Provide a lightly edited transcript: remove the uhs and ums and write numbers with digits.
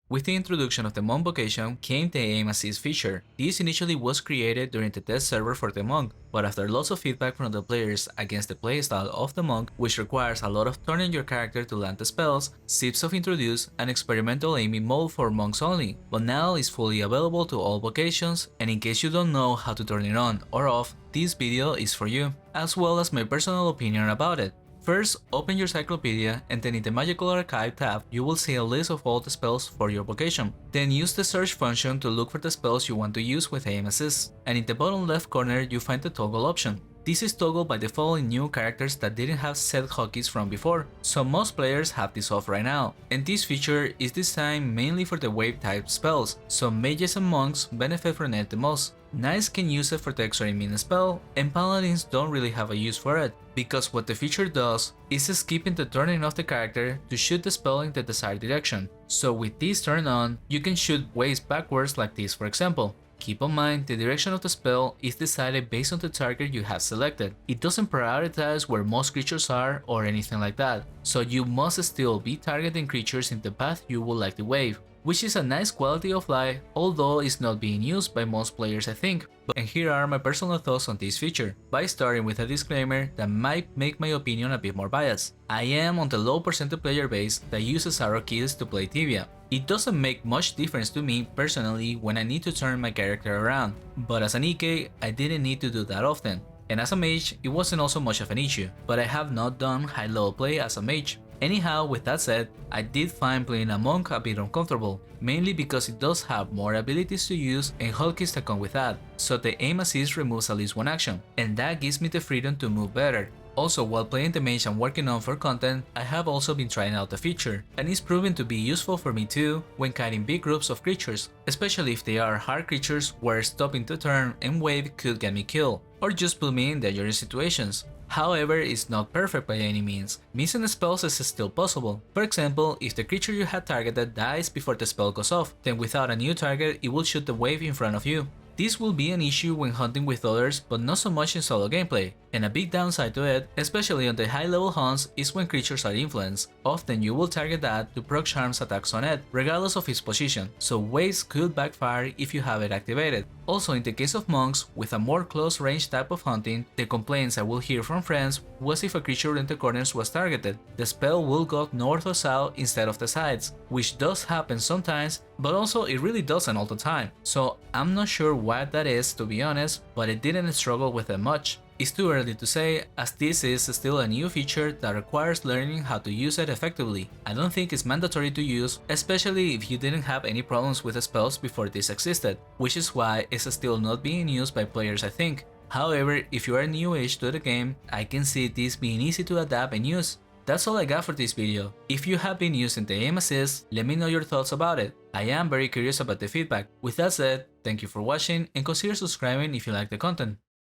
With the introduction of the monk vocation came the aim assist feature. This initially was created during the test server for the monk, but after lots of feedback from the players against the playstyle of the monk, which requires a lot of turning your character to land the spells, Zipsoft introduced an experimental aiming mode for monks only, but now it's fully available to all vocations, and in case you don't know how to turn it on or off, this video is for you, as well as my personal opinion about it. First, open your Cyclopedia, and then in the Magical Archive tab, you will see a list of all the spells for your vocation. Then use the search function to look for the spells you want to use with aim assist, and in the bottom left corner you find the toggle option. This is toggled by default in new characters that didn't have set hotkeys from before, so most players have this off right now. And this feature is designed mainly for the wave type spells, so mages and monks benefit from it the most. Knights can use it for the extra immune spell, and paladins don't really have a use for it, because what the feature does is skipping the turning of the character to shoot the spell in the desired direction. So with this turned on, you can shoot waves backwards like this, for example. Keep in mind, the direction of the spell is decided based on the target you have selected. It doesn't prioritize where most creatures are or anything like that, so you must still be targeting creatures in the path you would like to wave, which is a nice quality of life, although it's not being used by most players I think. And here are my personal thoughts on this feature, by starting with a disclaimer that might make my opinion a bit more biased. I am on the low percentage player base that uses arrow keys to play Tibia. It doesn't make much difference to me personally when I need to turn my character around, but as an EK, I didn't need to do that often. And as a mage, it wasn't also much of an issue, but I have not done high level play as a mage. Anyhow, with that said, I did find playing a monk a bit uncomfortable, mainly because it does have more abilities to use and hotkeys that come with that, so the aim assist removes at least one action, and that gives me the freedom to move better. Also, while playing the mage I'm working on for content, I have also been trying out the feature, and it's proven to be useful for me too when kiting big groups of creatures, especially if they are hard creatures where stopping to turn and wave could get me killed, or just put me in dangerous situations. However, it's not perfect by any means. Missing spells is still possible. For example, if the creature you had targeted dies before the spell goes off, then without a new target it will shoot the wave in front of you. This will be an issue when hunting with others, but not so much in solo gameplay. And a big downside to it, especially on the high level hunts, is when creatures are influenced. Often you will target that to proc charms attacks on it, regardless of its position, so waves could backfire if you have it activated. Also, in the case of monks, with a more close range type of hunting, the complaints I will hear from friends was if a creature in the corners was targeted, the spell will go north or south instead of the sides, which does happen sometimes, but also it really doesn't all the time. So I'm not sure why that is, to be honest, but I didn't struggle with it much. It's too early to say, as this is still a new feature that requires learning how to use it effectively. I don't think it's mandatory to use, especially if you didn't have any problems with the spells before this existed, which is why it's still not being used by players I think. However, if you are new-ish to the game, I can see this being easy to adapt and use. That's all I got for this video. If you have been using the aim assist, let me know your thoughts about it. I am very curious about the feedback. With that said, thank you for watching and consider subscribing if you like the content.